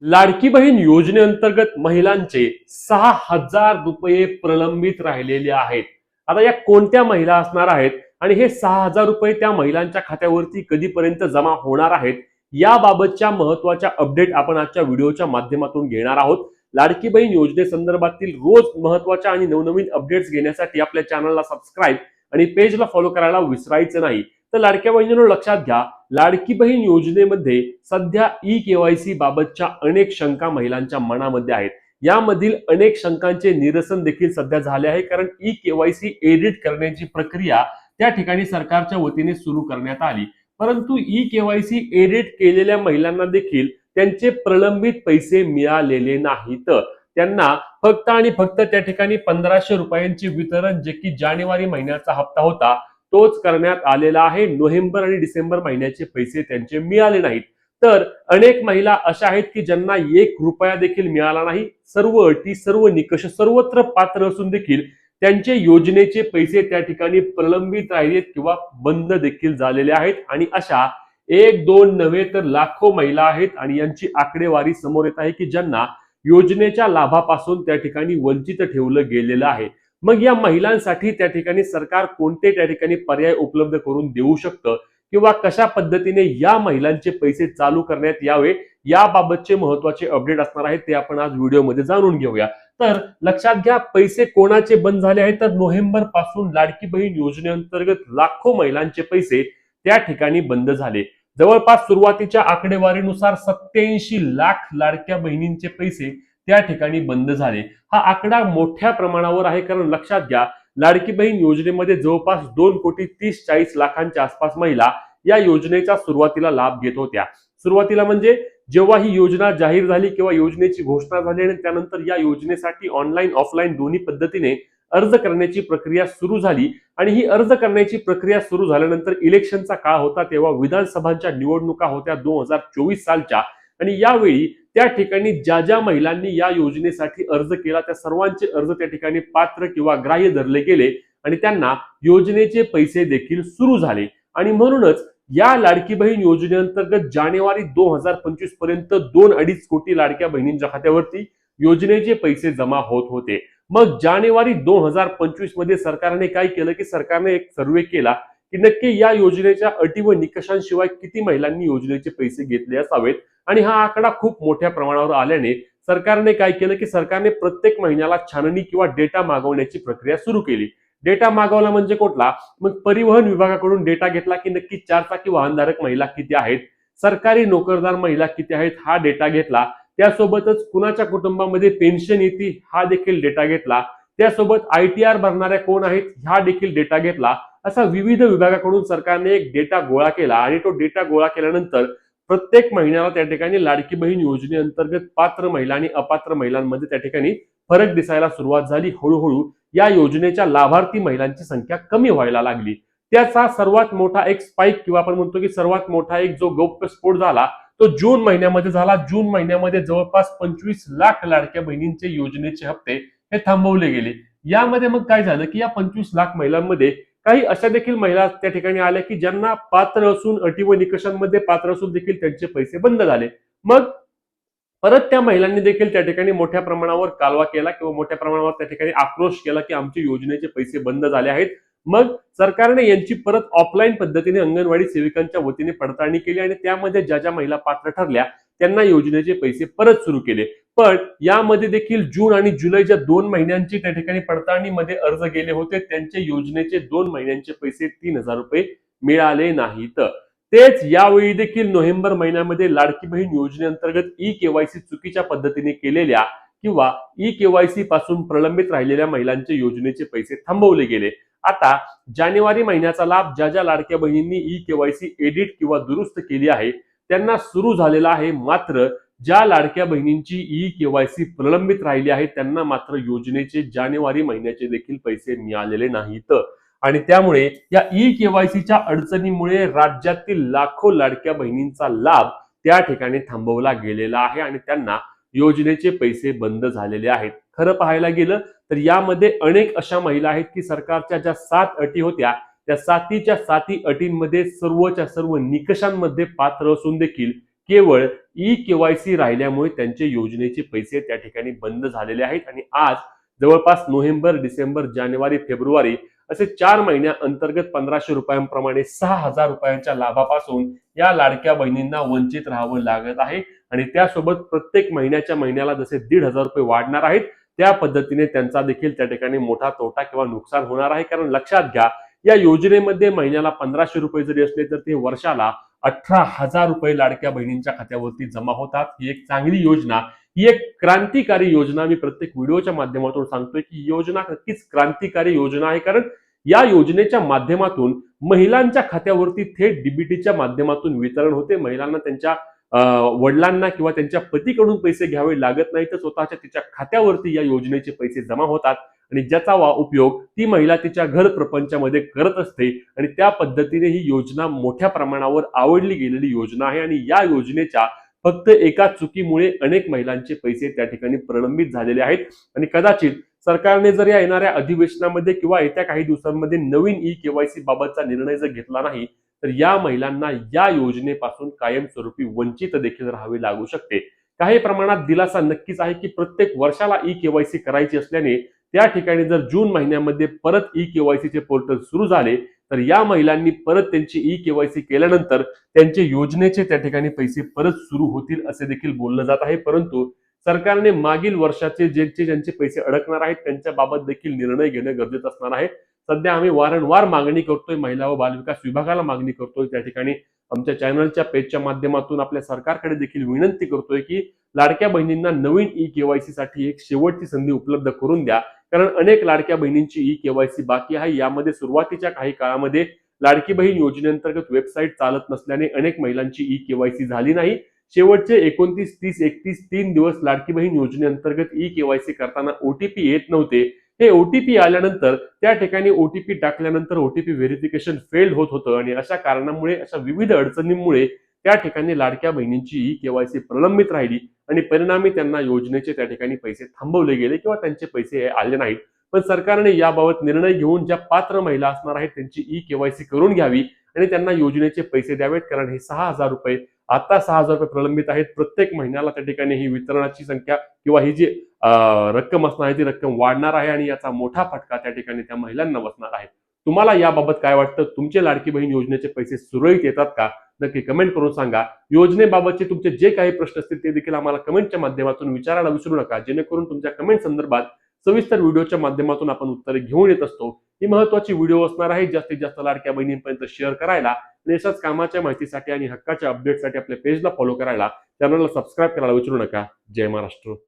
लाडकी बहीण योजनेअंतर्गत महिलांचे 6,000 रुपये प्रलंबित राहिलेले आहेत. आता या कोणत्या महिला असणार आहेत आणि हे 6,000 रुपये त्या महिलांच्या खात्यावरती कधीपर्यंत जमा होणार आहेत, याबाबतच्या महत्वाच्या अपडेट आपण आजच्या व्हिडिओच्या माध्यमातून घेणार आहोत. लाडकी बहीण योजनेसंदर्भातील रोज महत्वाच्या आणि नवनवीन अपडेट्स घेण्यासाठी आपल्या चॅनलला सबस्क्राईब आणि पेजला फॉलो करायला विसरायचं नाही. तर लाडक्या बहिणींनो, लक्षात घ्या, लाडकी बहीण योजनेमध्ये सध्या ई-केवायसी बाबतच्या अनेक शंका महिलांच्या मनामध्ये आहेत. यामधील अनेक शंकांचे निरसन देखील सध्या झाले आहे, कारण ई-केवायसी एडिट करण्याची प्रक्रिया त्या ठिकाणी सरकारच्या वतीने सुरू करण्यात आली. परंतु ई-केवायसी एडिट केलेल्या महिलांना देखील त्यांचे प्रलंबित पैसे मिळालेले नाहीत. त्यांना फक्त आणि फक्त त्या ठिकाणी 1,500 रुपयांचे वितरण, जे की जानेवारी महिन्याचा हप्ता होता, तोच करण्यात आलेला आहे. नोव्हेंबर आणि डिसेंबर महिन्याचे पैसे त्यांचे मिळाले नाहीत. तर अनेक महिला अशा आहेत की ज्यांना 1 रुपया देखील मिळाला नाही. सर्व अटी, सर्व निकष, सर्वत्र पात्र असून देखील त्यांचे योजनेचे पैसे त्या ठिकाणी प्रलंबित राहिलेत किंवा बंद देखील झालेले आहेत. आणि अशा 1-2 नव्हे तर लाखो महिला आहेत आणि यांची आकडेवारी समोर येत आहे की ज्यांना योजनेच्या लाभापासून त्या ठिकाणी वंचित ठेवलं गेलेलं आहे. मग या महिलांसाठी त्या ठिकाणी सरकार कोणते त्या ठिकाणी पर्याय उपलब्ध करून देऊ शकतं किंवा कशा पद्धतीने या महिलांचे पैसे चालू करण्यात यावे, याबाबतचे महत्वाचे अपडेट असणार आहेत, ते आपण आज व्हिडिओमध्ये जाणून घेऊया. तर लक्षात घ्या, पैसे कोणाचे बंद झाले आहेत, तर नोव्हेंबर पासून लाडकी बहीण योजनेअंतर्गत लाखो महिलांचे पैसे त्या ठिकाणी बंद झाले. जवळपास सुरुवातीच्या आकडेवारीनुसार 87 लाख लाडक्या बहिणींचे पैसे त्या ठिकाणी बंद झाले. हा आकडा मोठ्या प्रमाणावर आहे, कारण लक्षात घ्या, लाडकी बहीण योजनेमध्ये जवळपास 2,30,40,लाखांच्या आसपास महिला या योजनेचा सुरुवातीला लाभ घेत होत्या. सुरुवातीला म्हणजे जेव्हा ही योजना जाहीर झाली किंवा योजनेची घोषणा झाली आणि त्यानंतर या योजनेसाठी ऑनलाईन ऑफलाईन दोन्ही पद्धतीने अर्ज करण्याची प्रक्रिया सुरू झाली. आणि ही अर्ज करण्याची प्रक्रिया सुरू झाल्यानंतर इलेक्शनचा काळ होता, तेव्हा विधानसभांच्या निवडणुका होत्या 2024 सालच्या. आणि यावेळी त्या ठिकाणी ज्या ज्या महिलांनी या योजनेसाठी अर्ज केला त्या सर्वांचे अर्ज त्या ठिकाणी पात्र किंवा ग्राह्य धरले गेले आणि त्यांना योजनेचे पैसे देखील सुरू झाले. आणि म्हणूनच या लाडकी बहीण योजनेअंतर्गत जानेवारी 2025 पर्यंत 2-2.5 कोटी लाडक्या बहिणींच्या खात्यावरती योजनेचे पैसे जमा होत होते. मग जानेवारी 2025 मध्ये सरकारने काय केलं की सरकारने एक सर्वे केला की नक्की या योजनेच्या अटी व निकषांशिवाय किती महिलांनी योजनेचे पैसे घेतले असावेत. आणि हा आकडा खूप मोठ्या प्रमाणावर आल्याने सरकारने काय केलं की सरकारने प्रत्येक महिन्याला छाननी किंवा डेटा मागवण्याची प्रक्रिया सुरू केली. डेटा मागवला म्हणजे कुठला? मग परिवहन विभागाकडून डेटा घेतला की नक्की 4 चाकी वाहनधारक महिला किती आहेत, सरकारी नोकरदार महिला किती आहेत, हा डेटा घेतला. त्यासोबतच कुणाच्या कुटुंबामध्ये पेन्शन येते हा देखील डेटा घेतला. त्यासोबत ITR भरणाऱ्या कोण आहेत हा देखील डेटा घेतला. असा विविध विभागाकडून सरकारने एक डेटा गोळा केला आणि तो डेटा गोळा केल्यानंतर प्रत्येक महिन्याला त्या ठिकाणी लाडकी बहीण योजनेअंतर्गत पात्र महिला आणि अपात्र महिलांमध्ये त्या ठिकाणी फरक दिसायला सुरुवात झाली. हळूहळू या योजनेच्या लाभार्थी महिलांची संख्या कमी व्हायला लागली. त्याचा सर्वात मोठा एक स्पाइक किंवा आपण म्हणतो की सर्वात मोठा एक जो गौप्यस्फोट झाला तो जून महिन्यामध्ये झाला. जून महिन्यामध्ये जवळपास 25 लाख लाडक्या बहिणींचे योजनेचे हप्ते हे थांबवले गेले. यामध्ये मग काय झालं की या 25 लाख महिलांमध्ये काही अशा देखील महिला त्या ठिकाणी आल्या की ज्यांना पात्र असून अटी व निकषांमध्ये पात्र असून देखील त्यांचे पैसे बंद झाले. मग परत त्या महिलांनी देखील त्या ठिकाणी मोठ्या प्रमाणावर कालवा केला किंवा मोठ्या प्रमाणावर त्या ठिकाणी आक्रोश केला की आमचे योजनेचे पैसे बंद झाले आहेत. मग सरकारने यांची परत ऑफलाईन पद्धतीने अंगणवाडी सेविकांच्या वतीने पडताळणी केली आणि त्यामध्ये ज्या ज्या महिला पात्र ठरल्या त्यांना योजनेचे पैसे परत सुरू केले. पण यामध्ये देखील जून आणि जुलैच्या 2 महिन्यांची त्या ठिकाणी पडताळणीमध्ये अर्ज गेले होते, त्यांचे योजनेचे 2 महिन्यांचे पैसे 3,000 रुपये मिळाले नाहीत. तेच यावेळी देखील नोव्हेंबर महिन्यामध्ये लाडकी बहीण योजनेअंतर्गत ई-केवायसी चुकीच्या पद्धतीने केलेल्या किंवा ई-केवायसी पासून प्रलंबित राहिलेल्या महिलांचे योजनेचे पैसे थांबवले गेले. आता जानेवारी महिन्याचा लाभ ज्या ज्या लाडक्या बहिणींनी ई-केवायसी एडिट किंवा दुरुस्त केली आहे त्यांना सुरू झालेला आहे. मात्र ज्या लाडक्या बहिणींची ई-केवायसी प्रलंबित राहिली आहे त्यांना मात्र योजनेचे जानेवारी महिन्याचे देखील पैसे मिळालेले नाहीत. आणि त्यामुळे या ई-केवायसीच्या अडचणीमुळे राज्यातील लाखो लाडक्या बहिणींचा लाभ त्या ठिकाणी थांबवला गेलेला आहे आणि त्यांना योजनेचे पैसे बंद झालेले आहेत. खरं पाहायला गेलं तर यामध्ये अनेक अशा महिला आहेत की सरकारच्या ज्या 7 अटी होत्या त्या 7च्या 7 अटींमध्ये सर्वच्या सर्व निकषांमध्ये पात्र असून देखील केवळ ई-केवायसी राहिल्यामुळे त्यांचे योजनेचे पैसे त्या ठिकाणी बंद झालेले आहेत आणि आज जवळपास नोव्हेंबर, डिसेंबर, जानेवारी, फेब्रुवारी असे 4 महिन्या अंतर्गत 1500 रुपयांप्रमाणे 6000 रुपयांच्या लाभापासून या लाडक्या बहिणींना वंचित राहावं लागत आहे आणि त्यासोबत प्रत्येक महिन्याला जसे 1500 रुपये वाढणार आहेत त्या पद्धतीने त्यांचा देखील त्या ठिकाणी मोठा तोटा किंवा नुकसान होणार आहे. कारण लक्षात घ्या, या योजनेमध्ये महिन्याला 1500 रुपये जरी असले तर ते वर्षाला 18,000 रुपये लाडक्या बहिणींच्या खात्यावरती जमा होतात. ही एक चांगली योजना, ही एक क्रांतिकारी योजना. मी प्रत्येक व्हिडिओच्या माध्यमातून सांगतोय की ही योजना नक्कीच क्रांतिकारी योजना आहे. कारण या योजनेच्या माध्यमातून महिलांच्या खात्यावरती थेट डीबीटीच्या माध्यमातून वितरण होते. महिलांना त्यांच्या वडिलांना किंवा त्यांच्या पतीकडून पैसे घ्यावे लागत नाही, तर स्वतःच्या तिच्या खात्यावरती या योजनेचे पैसे जमा होतात आणि ज्याचा उपयोग ती महिला तिच्या घर प्रपंचामध्ये करत असते आणि त्या पद्धतीने ही योजना मोठ्या प्रमाणावर आवडली गेलेली योजना आहे. आणि या योजनेच्या फक्त एका चुकीमुळे अनेक महिलांचे पैसे त्या ठिकाणी प्रलंबित झालेले आहेत आणि कदाचित सरकारने जर या येणाऱ्या अधिवेशनामध्ये किंवा येत्या काही दिवसांमध्ये नवीन ई-केवायसी बाबतचा निर्णय जर घेतला नाही तर या महिलांना या योजनेपासून कायमस्वरूपी वंचित देखील राहावे लागू शकते. काही प्रमाणात दिलासा नक्कीच आहे की प्रत्येक वर्षाला ई-केवायसी करायची असल्याने त्या ठिकाणी जर जून महिन्यामध्ये परत ई-केवायसीचे पोर्टल सुरू झाले तर या महिलांनी परत त्यांची ई-केवायसी केल्यानंतर त्यांचे योजनेचे त्या ठिकाणी पैसे परत सुरू होतील असे देखील बोललं जात आहे. परंतु सरकारने मागील वर्षाचे ज्यांचे पैसे अडकणार आहेत त्यांच्या बाबत देखील निर्णय घेणं गरजेचं असणार आहे. सध्या आम्ही वारंवार मागणी करतोय, महिला व बालविकास विभागाला मागणी करतोय, त्या ठिकाणी आमच्या चॅनलच्या पेजच्या माध्यमातून आपल्या सरकारकडे देखील विनंती करतोय की लाडक्या बहिणींना नवीन ई-केवायसी साठी एक शेवटची संधी उपलब्ध करून द्या. कारण अनेक लाडक्या बहिणींची ई-केवायसी बाकी आहे. यामध्ये सुरुवातीच्या काही काळामध्ये लाडकी बहीण योजनेअंतर्गत वेबसाईट चालत नसल्याने अनेक महिलांची ई-केवायसी झाली नाही. शेवटचे 29, 30, 31 3 दिवस लाडकी बहीण योजनेअंतर्गत ई-केवायसी करताना ओटीपी येत नव्हते. हे ओटीपी आल्यानंतर त्या ठिकाणी ओटीपी टाकल्यानंतर ओटीपी व्हेरिफिकेशन फेल्ड होत होतं आणि अशा कारणामुळे, अशा विविध अडचणींमुळे त्या ठिकाणी लाडक्या बहिणींची ई-केवायसी प्रलंबित राहिली आणि परिणामी त्यांना योजनेचे त्या ठिकाणी पैसे थांबवले गेले किंवा त्यांचे पैसे आले नाहीत. पण सरकारने याबाबत निर्णय घेऊन ज्या पात्र महिला असणार आहेत त्यांची ई-केवायसी करून घ्यावी आणि त्यांना योजनेचे पैसे द्यावेत. कारण हे 6000 रुपये आता 6000 रुपये प्रलंबित आहेत. प्रत्येक महिन्याला त्या ठिकाणी ही वितरणाची संख्या किंवा ही जी रक्कम असणार आहे ती रक्कम वाढणार आहे आणि याचा मोठा फटका त्या ठिकाणी त्या महिलांना बसणार आहे. तुम्हाला याबाबत काय वाटतं? तुमचे लाडकी बहीण योजनेचे पैसे सुरळीत येतात का? नक्की कमेंट करून सांगा. योजनेबाबतचे तुमचे जे काही प्रश्न असतील ते देखील आम्हाला कमेंटच्या माध्यमातून विचारायला विसरू नका, जेणेकरून तुमच्या कमेंट संदर्भात सविस्तर व्हिडिओच्या माध्यमातून आपण उत्तरे घेऊन येत असतो. ही महत्त्वाची व्हिडिओ असणार आहे. जास्तीत जास्त लाडक्या बहिणींपर्यंत शेअर करायला आणि अशाच कामाच्या माहितीसाठी आणि हक्काच्या अपडेटसाठी आपल्या पेजला फॉलो करायला, चॅनलला सबस्क्राईब करायला विसरू नका. जय महाराष्ट्र.